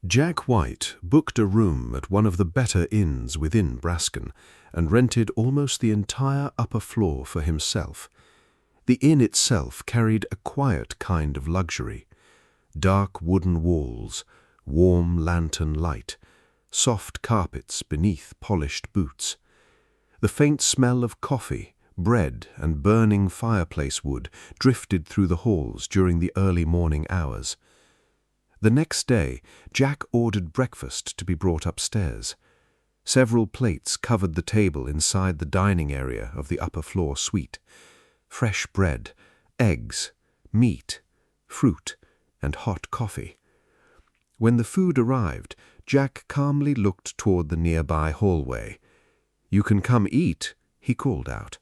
Jack White booked a room at one of the better inns within Brasken and rented almost the entire upper floor for himself. The inn itself carried a quiet kind of luxury. Dark wooden walls, warm lantern light, soft carpets beneath polished boots. The faint smell of coffee, bread, and burning fireplace wood drifted through the halls during the early morning hours. The next day, Jack ordered breakfast to be brought upstairs. Several plates covered the table inside the dining area of the upper floor suite. Fresh bread, eggs, meat, fruit, and hot coffee. When the food arrived, Jack calmly looked toward the nearby hallway. "You can come eat," he called out.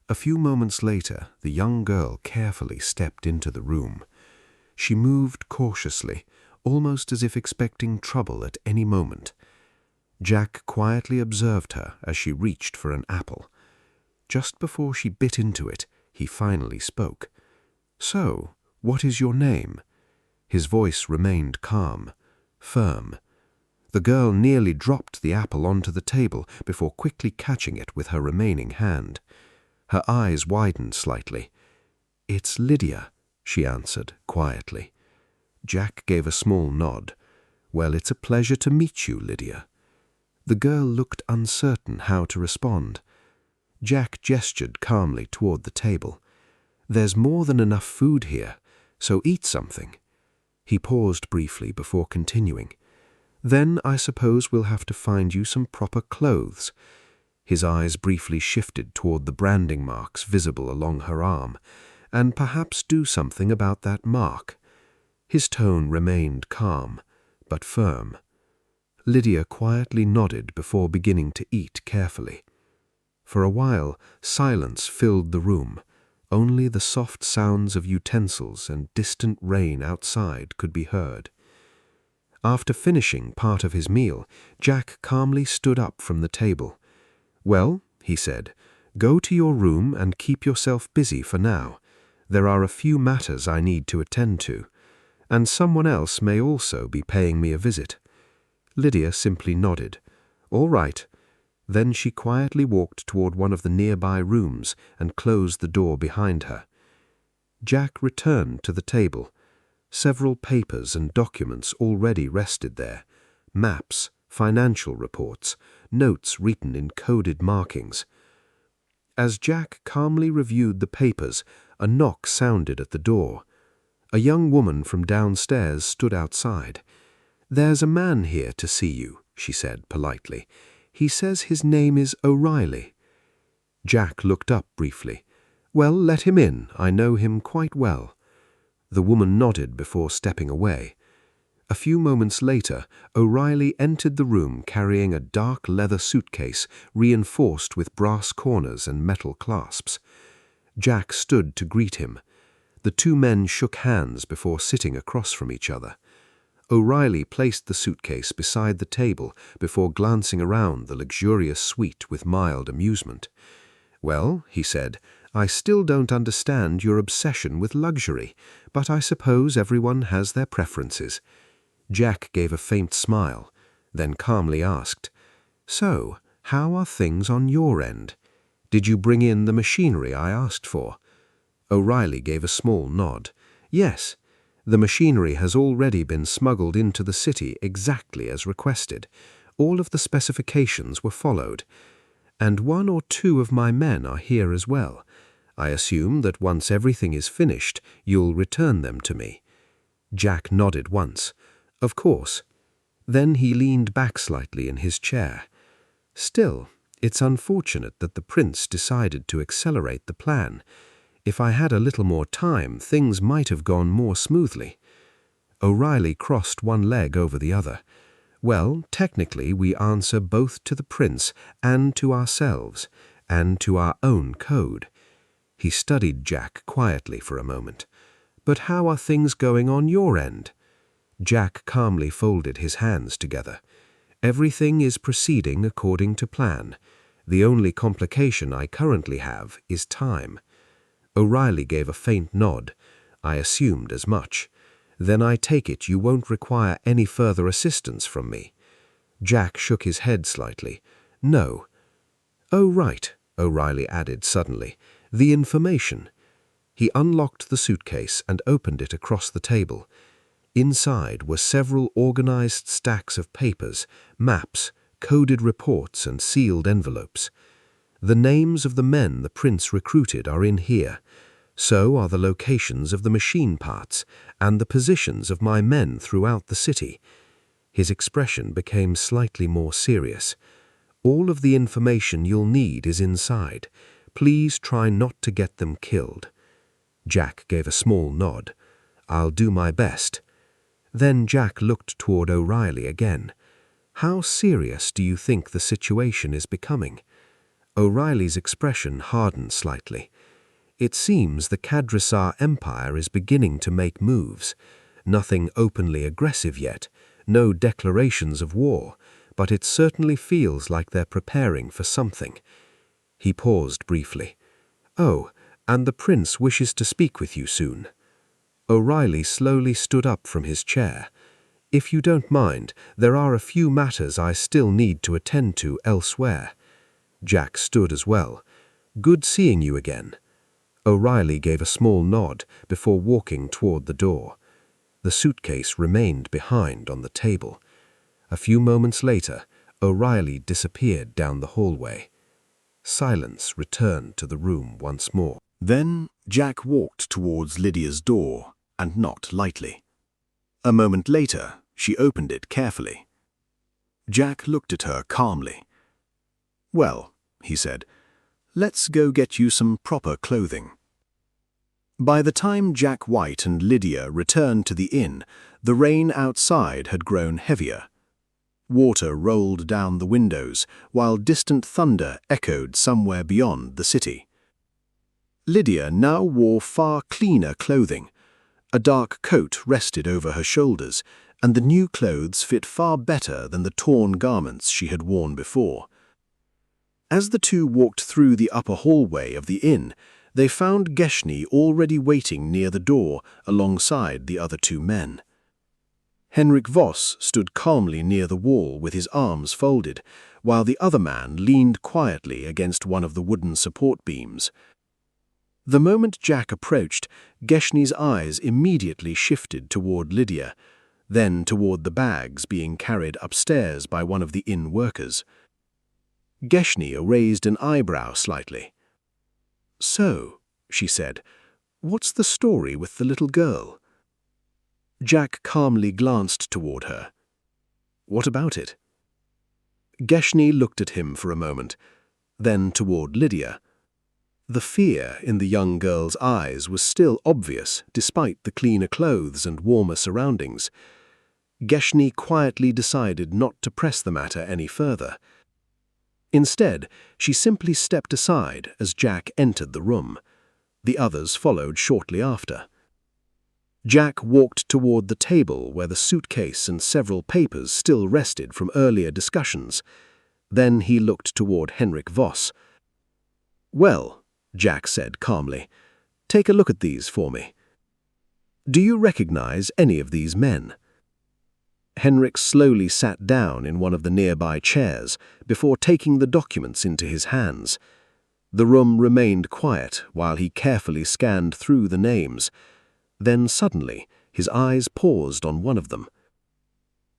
A few moments later, the young girl carefully stepped into the room. She moved cautiously, almost as if expecting trouble at any moment. Jack quietly observed her as she reached for an apple. Just before she bit into it, he finally spoke. "So, what is your name?" His voice remained calm, firm. The girl nearly dropped the apple onto the table before quickly catching it with her remaining hand. Her eyes widened slightly. "It's Lydia," she answered quietly. Jack gave a small nod. "Well, it's a pleasure to meet you, Lydia." The girl looked uncertain how to respond. Jack gestured calmly toward the table. "There's more than enough food here, so eat something." He paused briefly before continuing. "Then I suppose we'll have to find you some proper clothes." His eyes briefly shifted toward the branding marks visible along her arm, "and perhaps do something about that mark." His tone remained calm, but firm. Lydia quietly nodded before beginning to eat carefully. For a while, silence filled the room. Only the soft sounds of utensils and distant rain outside could be heard. After finishing part of his meal, Jack calmly stood up from the table. "Well," he said, "go to your room and keep yourself busy for now. There are a few matters I need to attend to, and someone else may also be paying me a visit." Lydia simply nodded. "All right." Then she quietly walked toward one of the nearby rooms and closed the door behind her. Jack returned to the table. Several papers and documents already rested there. Maps, financial reports, notes written in coded markings. As Jack calmly reviewed the papers, a knock sounded at the door. A young woman from downstairs stood outside. "There's a man here to see you," she said politely. "He says his name is O'Reilly." Jack looked up briefly. "Well, let him in. I know him quite well." The woman nodded before stepping away. A few moments later, O'Reilly entered the room carrying a dark leather suitcase reinforced with brass corners and metal clasps. Jack stood to greet him. The two men shook hands before sitting across from each other. O'Reilly placed the suitcase beside the table before glancing around the luxurious suite with mild amusement. "Well," he said, "I still don't understand your obsession with luxury, but I suppose everyone has their preferences." Jack gave a faint smile, then calmly asked, "So, how are things on your end? Did you bring in the machinery I asked for?" O'Reilly gave a small nod. "Yes, the machinery has already been smuggled into the city exactly as requested. All of the specifications were followed. And one or two of my men are here as well. I assume that once everything is finished, you'll return them to me." Jack nodded once. "Of course." Then he leaned back slightly in his chair. "Still, it's unfortunate that the prince decided to accelerate the plan. If I had a little more time, things might have gone more smoothly." O'Reilly crossed one leg over the other. "Well, technically we answer both to the prince and to ourselves, and to our own code." He studied Jack quietly for a moment. "But how are things going on your end?" Jack calmly folded his hands together. "Everything is proceeding according to plan. The only complication I currently have is time." O'Reilly gave a faint nod. "I assumed as much. Then I take it you won't require any further assistance from me." Jack shook his head slightly. "No." "Oh, right," O'Reilly added suddenly. "The information." He unlocked the suitcase and opened it across the table. Inside were several organized stacks of papers, maps, coded reports, and sealed envelopes. "The names of the men the prince recruited are in here. So are the locations of the machine parts and the positions of my men throughout the city." His expression became slightly more serious. "All of the information you'll need is inside. Please try not to get them killed." Jack gave a small nod. "I'll do my best." Then Jack looked toward O'Reilly again. "How serious do you think the situation is becoming?" O'Reilly's expression hardened slightly. "It seems the Khadryssar Empire is beginning to make moves. Nothing openly aggressive yet, no declarations of war, but it certainly feels like they're preparing for something." He paused briefly. "Oh, and the prince wishes to speak with you soon." O'Reilly slowly stood up from his chair. "If you don't mind, there are a few matters I still need to attend to elsewhere." Jack stood as well. "Good seeing you again." O'Reilly gave a small nod before walking toward the door. The suitcase remained behind on the table. A few moments later, O'Reilly disappeared down the hallway. Silence returned to the room once more. Then Jack walked towards Lydia's door, and knocked lightly. A moment later, she opened it carefully. Jack looked at her calmly. "Well," he said, "let's go get you some proper clothing." By the time Jack White and Lydia returned to the inn, the rain outside had grown heavier. Water rolled down the windows, while distant thunder echoed somewhere beyond the city. Lydia now wore far cleaner clothing. A dark coat rested over her shoulders, and the new clothes fit far better than the torn garments she had worn before. As the two walked through the upper hallway of the inn, they found Geshny already waiting near the door alongside the other two men. Henrik Voss stood calmly near the wall with his arms folded, while the other man leaned quietly against one of the wooden support beams. The moment Jack approached, Geshny's eyes immediately shifted toward Lydia, then toward the bags being carried upstairs by one of the inn workers. Geshny raised an eyebrow slightly. "So," she said, "what's the story with the little girl?" Jack calmly glanced toward her. "What about it?" Geshny looked at him for a moment, then toward Lydia. The fear in the young girl's eyes was still obvious despite the cleaner clothes and warmer surroundings. Geshny quietly decided not to press the matter any further. Instead, she simply stepped aside as Jack entered the room. The others followed shortly after. Jack walked toward the table where the suitcase and several papers still rested from earlier discussions. Then he looked toward Henrik Voss. "Well," Jack said calmly, "take a look at these for me. Do you recognize any of these men?" Henrik slowly sat down in one of the nearby chairs before taking the documents into his hands. The room remained quiet while he carefully scanned through the names. Then suddenly, his eyes paused on one of them.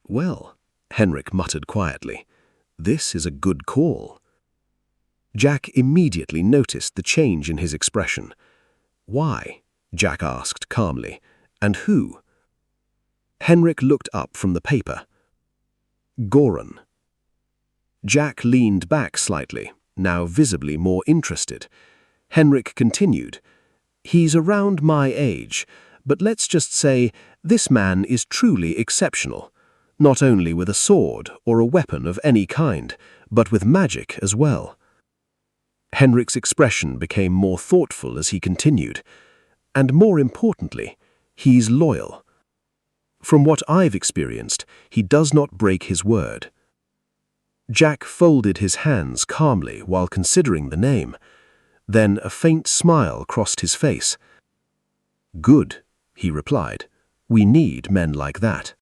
"Well," Henrik muttered quietly, "this is a good call." Jack immediately noticed the change in his expression. "Why?" Jack asked calmly. "And who?" Henrik looked up from the paper. "Goran." Jack leaned back slightly, now visibly more interested. Henrik continued, "He's around my age, but let's just say this man is truly exceptional, not only with a sword or a weapon of any kind, but with magic as well." Henrik's expression became more thoughtful as he continued. "And more importantly, he's loyal. From what I've experienced, he does not break his word." Jack folded his hands calmly while considering the name. Then a faint smile crossed his face. "Good," he replied. We need men like that.